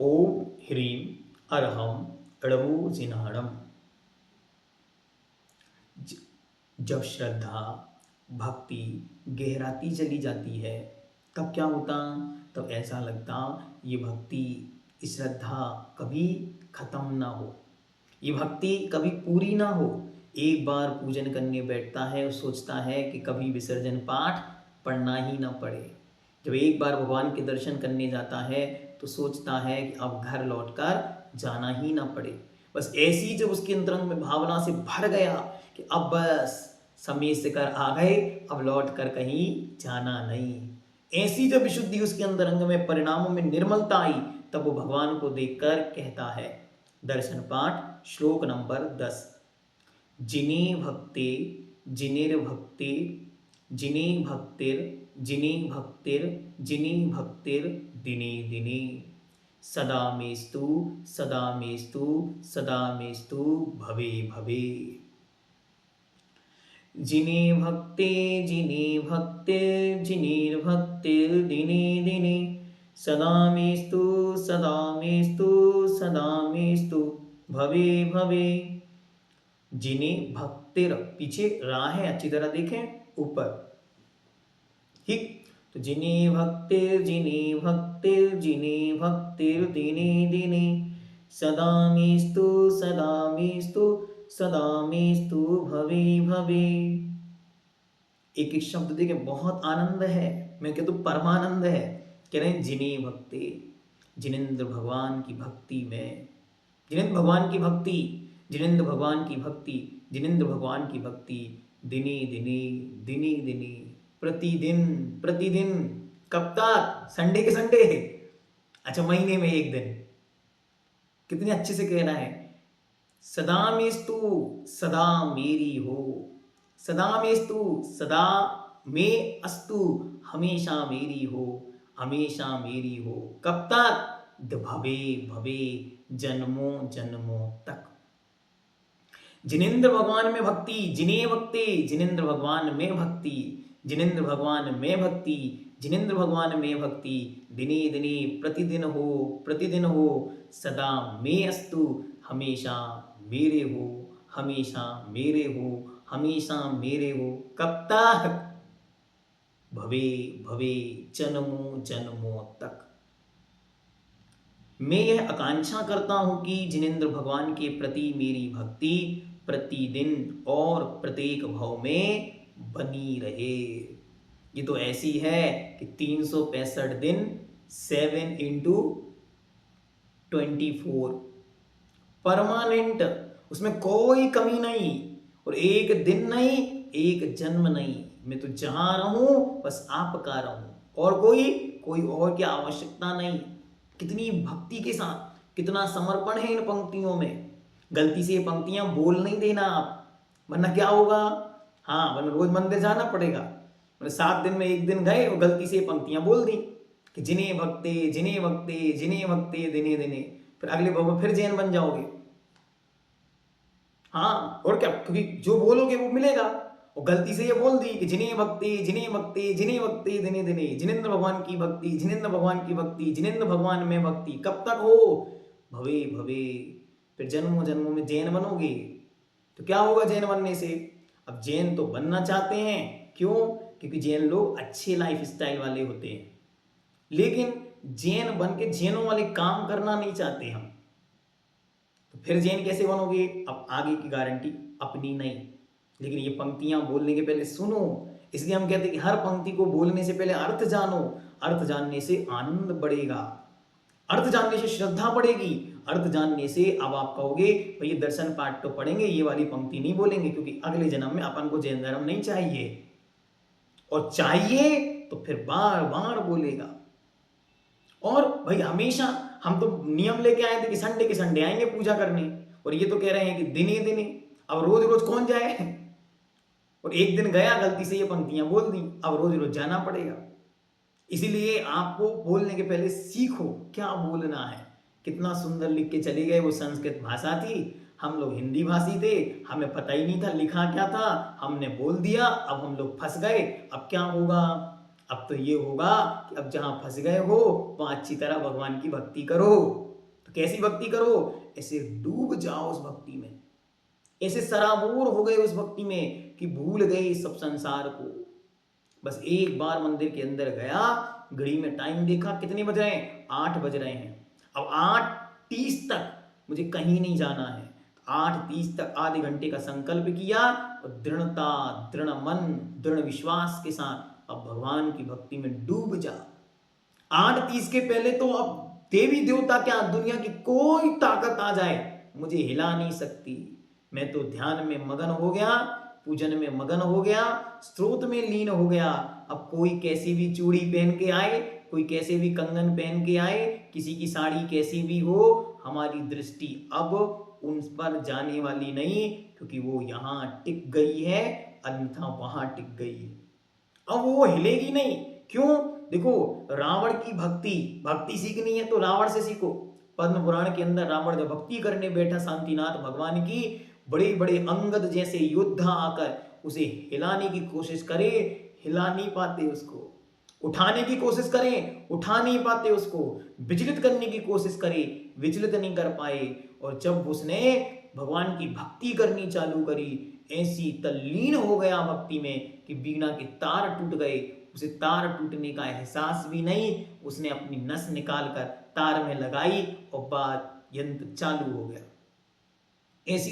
ओम ह्रीं अरहम ड़मू जिनाणम। ज- जब श्रद्धा भक्ति गहराती चली जाती है तब क्या होता। तब ऐसा लगता ये भक्ति श्रद्धा कभी खत्म ना हो, ये भक्ति कभी पूरी ना हो। एक बार पूजन करने बैठता है और सोचता है कि कभी विसर्जन पाठ पढ़ना ही ना पड़े। जब एक बार भगवान के दर्शन करने जाता है तो सोचता है कि अब घर लौटकर जाना ही ना पड़े। बस ऐसी जब उसके अंतरंग में भावना से भर गया कि अब बस समय से कर आ गए, अब लौट कर कहीं जाना नहीं, ऐसी जब विशुद्धि उसके अंतरंग में परिणामों में निर्मलता आई, तब वो भगवान को देखकर कहता है। दर्शन पाठ श्लोक नंबर 10। जिने भक्ति जिनिर्भक्ति जिने भक्तिर जिने भक्तिर जिने भक्तिर दिने दिने सदा मेस्तु सदा मेस्तु सदा मेस्तु भवे भवे। जिने भक्ते जिने भक्तिर जिनिर्भक्तिर दिने दिने सदा मेस्तु सदा मेस्तु सदा मेस्तु भवे भवे। जिन्हें भक्तिर, पीछे रा है, अच्छी तरह देखें ऊपर, ठीक। तो जिन्हें भक्तिर जिन्हें भक्तिर जिन्हें भक्तिर दिने दिने सदा मेस्तु सदा मेस्तु सदा मेस्तु भवे भवे। एक एक शब्द देखे बहुत आनंद है, मैं कहता हूँ परमानंद है। कह रहे हैं जिन्हें भक्ति, जिनेंद्र भगवान की भक्ति में, जिनेंद्र भगवान की भक्ति, जिनेंद्र भगवान की भक्ति, जिनेंद्र भगवान की भक्ति दिने दिने दिने दिने प्रतिदिन प्रतिदिन। कब तक? संडे के संडे, अच्छा महीने में एक दिन। कितने अच्छे से कहना है, सदा मेस्तु सदा मेरी हो, सदा मेस्तु सदा में अस्तु, हमेशा मेरी हो हमेशा मेरी हो। कब तक? भवे भवे, जन्मों जन्मों तक। जिनेंद्र भगवान में भक्ति, जिने भक्ति जिनेंद्र भगवान में भक्ति, जिनेंद्र भगवान में भक्ति, जिनेंद्र भगवान में भक्ति दिने दिने प्रतिदिन हो सदा में अस्तु, हमेशा मेरे हो हमेशा मेरे हो हमेशा मेरे हो। कब तक? भवे भवे, जन्मों जन्मों तक। मैं यह आकांक्षा करता हूं कि जिनेंद्र भगवान के प्रति मेरी भक्ति प्रतिदिन और प्रत्येक भाव में बनी रहे। ये तो ऐसी है कि 365 दिन 7x24 परमानेंट, उसमें कोई कमी नहीं। और एक दिन नहीं, एक जन्म नहीं, मैं तो जहां रहूं बस आपका रहूं, और कोई और क्या आवश्यकता नहीं। कितनी भक्ति के साथ, कितना समर्पण है इन पंक्तियों में। गलती से ये पंक्तियां बोल नहीं देना आप, वरना क्या होगा। हाँ, वरना रोज मंदिर जाना पड़ेगा। मतलब 7 दिन में एक दिन गए और गलती से ये पंक्तियां बोल दी कि जिन्हें भक्ते जिन्हें भक्ते जिन्हें भक्ते दिने दिने, फिर अगले भाव में फिर जैन बन जाओगे। हाँ, और क्या, क्योंकि जो बोलोगे वो मिलेगा। और गलती से ये बोल दी कि जिन्हें भक्ति जिन्हें भक्ति जिन्हें भक्ति दिने दिने, जिनेंद्र भगवान की भक्ति जिनेंद्र भगवान की भक्ति जिनेंद्र भगवान में भक्ति। कब तक हो? भवे भवे। फिर जन्मों जन्मों में जैन बनोगे। तो क्या होगा जैन बनने से? अब जैन तो बनना चाहते हैं, क्यों? क्योंकि जैन लोग अच्छे लाइफ स्टाइल वाले होते हैं, लेकिन जैन बन के जैनों वाले काम करना नहीं चाहते हम। तो फिर जैन कैसे बनोगे? अब आगे की गारंटी अपनी नहीं, लेकिन ये पंक्तियां बोलने के पहले सुनो। इसलिए हम कहते हैं कि हर पंक्ति को बोलने से पहले अर्थ जानो। अर्थ जानने से आनंद बढ़ेगा, अर्थ जानने से श्रद्धा बढ़ेगी, अर्थ जानने से अब आप कहोगे भाई दर्शन पाठ तो पढ़ेंगे, ये वाली पंक्ति नहीं बोलेंगे, क्योंकि अगले जन्म में अपन को जैन धर्म नहीं चाहिए। और चाहिए तो फिर बार बार बोलेगा। और भाई हमेशा हम तो नियम लेके आए थे कि संडे के संडे आएंगे पूजा करने, और ये तो कह रहे हैं कि दिने दिने। अब रोज रोज कौन जाए? और एक दिन गया, गलती से ये पंक्तियां बोल दी, अब रोज रोज जाना पड़ेगा। इसीलिए आपको बोलने के पहले सीखो क्या बोलना है। कितना सुंदर लिख के चले गए, वो संस्कृत भाषा थी, हम लोग हिंदी भाषी थे, हमें पता ही नहीं था लिखा क्या था, हमने बोल दिया, अब हम लोग फंस गए। अब क्या होगा? अब तो ये होगा कि अब जहां फंस गए हो वहां अच्छी तरह भगवान की भक्ति करो। तो कैसी भक्ति करो? ऐसे डूब जाओ उस भक्ति में, ऐसे सराबोर हो गए उस भक्ति में कि भूल गए सब संसार को। बस एक बार मंदिर के अंदर गया, घड़ी में टाइम देखा, कितने बज रहे हैं? 8 बज रहे हैं। अब 8:30 तक मुझे कहीं नहीं जाना है। 8:30 तक आधे घंटे का संकल्प किया और दृढ़ता, दृढ़ मन, दृढ़ विश्वास के साथ अब भगवान की भक्ति में डूब जा। 8:30 के पहले तो अब देवी देवता क्या, दुनिया की कोई ताकत आ जाए मुझे हिला नहीं सकती। मैं तो ध्यान में मगन हो गया, पूजन में मगन हो गया, स्त्रोत में लीन हो गया। अब कोई कैसी भी चूड़ी पहन के आए, कोई कैसे भी कंगन पहन के आए, किसी की साड़ी कैसी भी हो, हमारी दृष्टि अब उन पर जाने वाली नहीं, क्योंकि वो यहाँ टिक गई है, अन्यथा वहां टिक गई है। अब वो हिलेगी नहीं। क्यों? देखो, रावण की भक्ति सीखनी है तो रावण से सीखो। पद्म पुराण के अंदर रावण जब भक्ति करने बैठा शांतिनाथ भगवान की, बड़े बड़े अंगद जैसे योद्धा आकर उसे हिलाने की कोशिश करे, हिला नहीं पाते उसको। उठाने की कोशिश करें, उठा नहीं पाते उसको। विचलित करने की कोशिश करें, विचलित नहीं कर पाए। और जब उसने भगवान की भक्ति करनी चालू करी, ऐसी तल्लीन हो गया भक्ति में कि बीना के तार टूट गए। उसे तार टूटने का एहसास भी नहीं, उसने अपनी नस निकालकर तार में लगाई और बात यंत्र चालू हो गया। ऐसी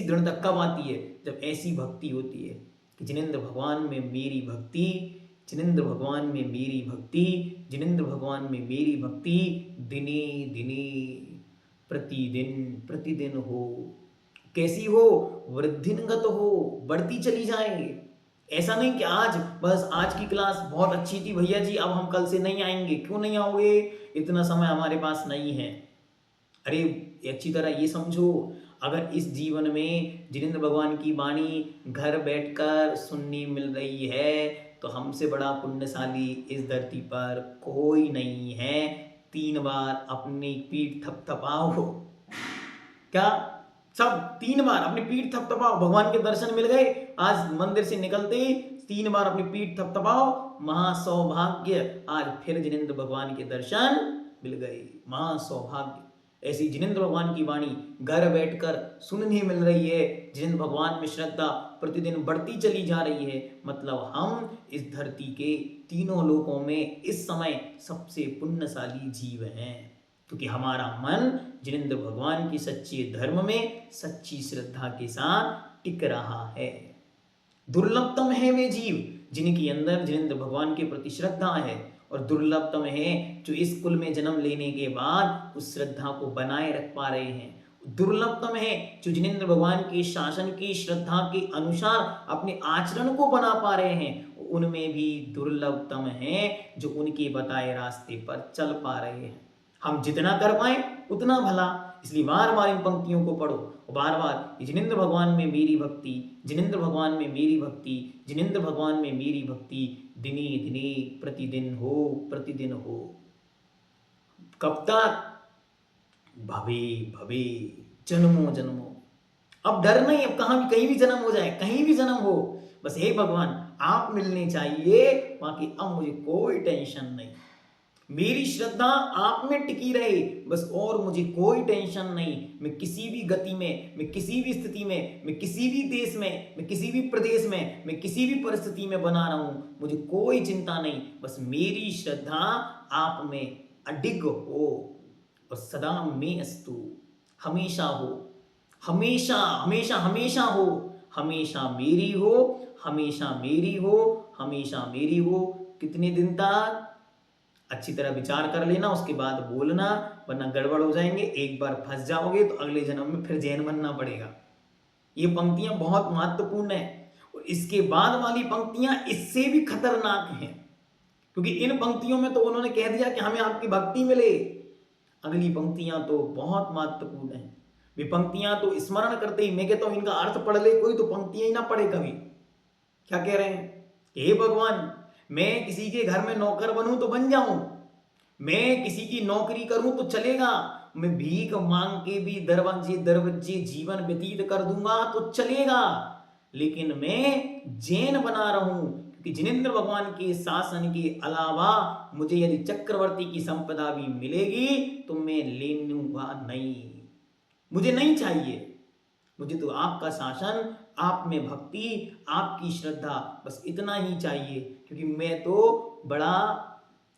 दृढ़ता कब आती है? जब ऐसी भक्ति होती है कि जिनेंद्र भगवान में मेरी भक्ति, जिनेंद्र भगवान में मेरी भक्ति, जिनेंद्र भगवान में मेरी भक्ति दिने दिने, प्रतिदिन प्रतिदिन हो। कैसी हो? वृद्धिंगत हो, बढ़ती चली जाएंगे। ऐसा नहीं कि आज की क्लास बहुत अच्छी थी भैया जी, अब हम कल से नहीं आएंगे। क्यों नहीं आओगे? इतना समय हमारे पास नहीं है। अरे अच्छी तरह ये समझो, अगर इस जीवन में जिनेंद्र भगवान की वाणी घर बैठकर सुननी मिल रही है तो हमसे बड़ा पुण्यशाली इस धरती पर कोई नहीं है। 3 बार अपनी पीठ थपथपाओ। क्या? सब 3 बार अपनी पीठ थपथपाओ, भगवान के दर्शन मिल गए। आज मंदिर से निकलते ही 3 बार अपनी पीठ थपथपाओ, महासौभाग्य। आज फिर जिनेंद्र भगवान के दर्शन मिल गए, महासौभाग्य। ऐसी जिनेंद्र भगवान की वाणी घर बैठकर सुनने मिल रही है। जिनेंद्र भगवान में श्रद्धा प्रतिदिन बढ़ती चली जा रही है। मतलब हम इस धरती के तीनों लोकों में इस समय सबसे पुण्यशाली जीव हैं, क्योंकि हमारा मन जिनेंद्र भगवान की सच्चे धर्म में सच्ची श्रद्धा के साथ टिक रहा है। दुर्लभतम है वे जीव जिनके अंदर जिनेंद्र भगवान के प्रति श्रद्धा है, और दुर्लभतम है जो इस कुल में जन्म लेने के बाद उस श्रद्धा को बनाए रख पा रहे हैं। दुर्लभतम है जो जिनेंद्र भगवान के शासन की श्रद्धा के अनुसार अपने आचरण को बना पा रहे हैं। उनमें भी दुर्लभतम है जो उनके बताए रास्ते पर चल पा रहे हैं। हम जितना कर पाए उतना भला, इसलिए बार बार इन पंक्तियों को पढ़ो, बार बार जिनेंद्र भगवान में मेरी भक्ति, जिनेंद्र भगवान में मेरी भक्ति, जिनेंद्र भगवान में मेरी भक्ति दिने दिने प्रतिदिन हो, प्रतिदिन हो। कब तक? भवे भवे, जन्मों जन्मों। अब डर नहीं, अब कहीं भी जन्म हो जाए, कहीं भी जन्म हो, बस हे भगवान आप मिलने चाहिए, बाकी अब मुझे कोई टेंशन नहीं। मेरी श्रद्धा आप में टिकी रहे बस, और मुझे कोई टेंशन नहीं। मैं किसी भी गति में, मैं किसी भी स्थिति में, मैं किसी भी देश में, मैं किसी भी प्रदेश में, मैं किसी भी परिस्थिति में बना रहा हूं, मुझे कोई चिंता नहीं। बस मेरी श्रद्धा आप में अडिग हो और सदा में अस्तु, हमेशा हो, हमेशा हमेशा हमेशा हो, हमेशा मेरी हो, हमेशा मेरी हो, हमेशा मेरी हो। कितने दिन तक? अच्छी तरह विचार कर लेना, उसके बाद बोलना, वरना गड़बड़ हो जाएंगे। एक बार फंस जाओगे तो अगले जन्म में फिर जैन बनना पड़ेगा। ये पंक्तियां बहुत महत्वपूर्ण है, और इसके बाद वाली पंक्तियां इससे भी खतरनाक हैं, क्योंकि इन पंक्तियों में तो उन्होंने कह दिया कि हमें आपकी भक्ति मिले। अगली पंक्तियां तो बहुत महत्वपूर्ण है। वे पंक्तियां तो स्मरण करते ही मैं कहता हूं इनका अर्थ पढ़ ले कोई तो पंक्तियां ही ना पढ़े कभी। क्या कह रहे हैं? हे भगवान, मैं किसी के घर में नौकर बनूं तो बन जाऊं, मैं किसी की नौकरी करूं तो चलेगा, मैं भीख मांग के भी दरवाजे दरवाजे जीवन व्यतीत कर दूंगा तो चलेगा, लेकिन मैं जैन बना रहूं क्योंकि जिनेंद्र भगवान के शासन के अलावा मुझे यदि चक्रवर्ती की संपदा भी मिलेगी तो मैं ले लूंगा नहीं, मुझे नहीं चाहिए। मुझे तो आपका शासन, आप में भक्ति, आपकी श्रद्धा, बस इतना ही चाहिए। क्योंकि मैं तो बड़ा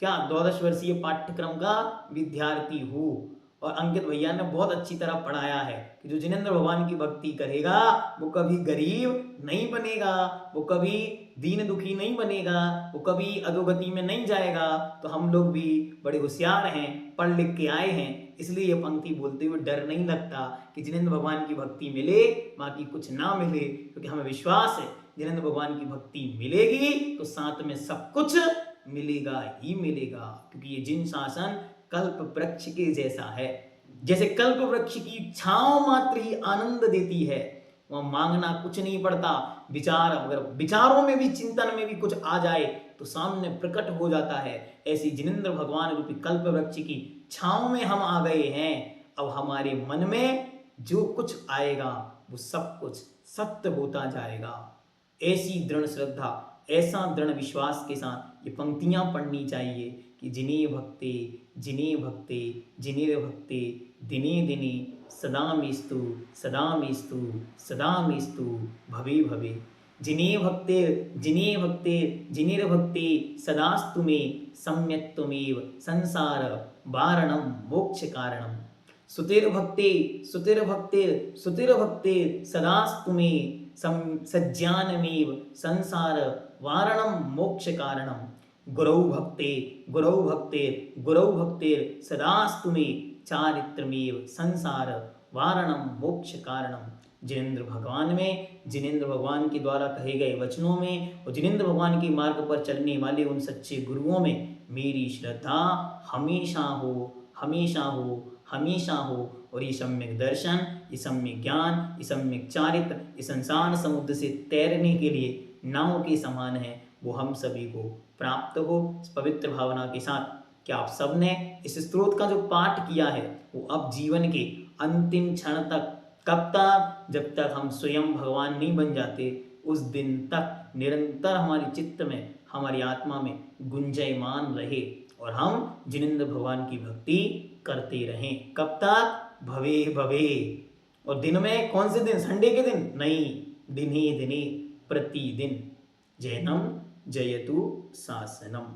क्या 12 वर्षीय पाठ्यक्रम का विद्यार्थी हूँ और अंकित भैया ने बहुत अच्छी तरह पढ़ाया है कि जो जिनेंद्र भगवान की भक्ति करेगा वो कभी गरीब नहीं बनेगा, वो कभी दीन दुखी नहीं बनेगा, वो कभी अधोगति में नहीं जाएगा। तो हम लोग भी बड़े होशियार हैं, पढ़ लिख के आए हैं, इसलिए ये पंक्ति बोलते हुए डर नहीं लगता कि जिनेंद्र भगवान की भक्ति मिले बाकी कुछ ना मिले, क्योंकि हमें विश्वास है जिनेंद्र भगवान की भक्ति मिलेगी तो साथ में सब कुछ मिलेगा ही मिलेगा। क्योंकि ये जिन शासन कल्प वृक्ष के जैसा है, जैसे कल्प वृक्ष की छांव मात्र ही आनंद देती है, वह मांगना कुछ नहीं पड़ता। विचार अगर विचारों में भी, चिंतन में भी कुछ आ जाए तो सामने प्रकट हो जाता है। ऐसी जिनेंद्र भगवान रूपी कल्प वृक्ष की छांव में हम आ गए हैं। अब हमारे मन में जो कुछ आएगा वो सब कुछ सत्य होता जाएगा। ऐसी दृढ़ श्रद्धा, ऐसा दृढ़ विश्वास के साथ ये पंक्तियां पढ़नी चाहिए कि जिने भक्ते जिने भक्ते जिने भक्ते दिने दिने सदा मेस्तु सदा मेस्तु सदा मेस्तु भवे भवे। जिने भक्ते जिने भक्ते जिने भक्ते सदास्तु मे सम्यक् त्वमेव संसार वारणम मोक्ष कारणम। सुतिर्भक्ते सुतिर्भक्ते सुतिर्भक्ते सदास्तु मे सज्जानमेव संसार वारणम मोक्ष कारणम। गुरौ भक्ते गुरौ भक्ते गुरौ भक्ते सदास्तु मे चारित्रमेव संसार वारणम मोक्ष कारणम। जिनेंद्र भगवान में, जिनेंद्र भगवान के द्वारा कहे गए वचनों में और जिनेंद्र भगवान के मार्ग पर चलने वाले उन सच्चे गुरुओं में मेरी श्रद्धा हमेशा हो, हमेशा हो, हमेशा हो। और ये सम्यक दर्शन, ये सम्यक ज्ञान, ये सम्यक चारित्र, ये संसार समुद्र से तैरने के लिए नाव के समान है, वो हम सभी को प्राप्त हो इस पवित्र भावना के साथ। क्या आप सब ने इस स्तोत्र का जो पाठ किया है वो अब जीवन के अंतिम क्षण तक, कब तक? जब तक हम स्वयं भगवान नहीं बन जाते उस दिन तक निरंतर हमारे चित्त में, हमारी आत्मा में गुंजयमान रहे और हम जिनेंद्र भगवान की भक्ति करते रहें। कब तक? भवे भवे। और दिन में कौन से दिन? संडे के दिन नहीं, दिने दिने प्रतिदिन। जैनम जयतु शासनम।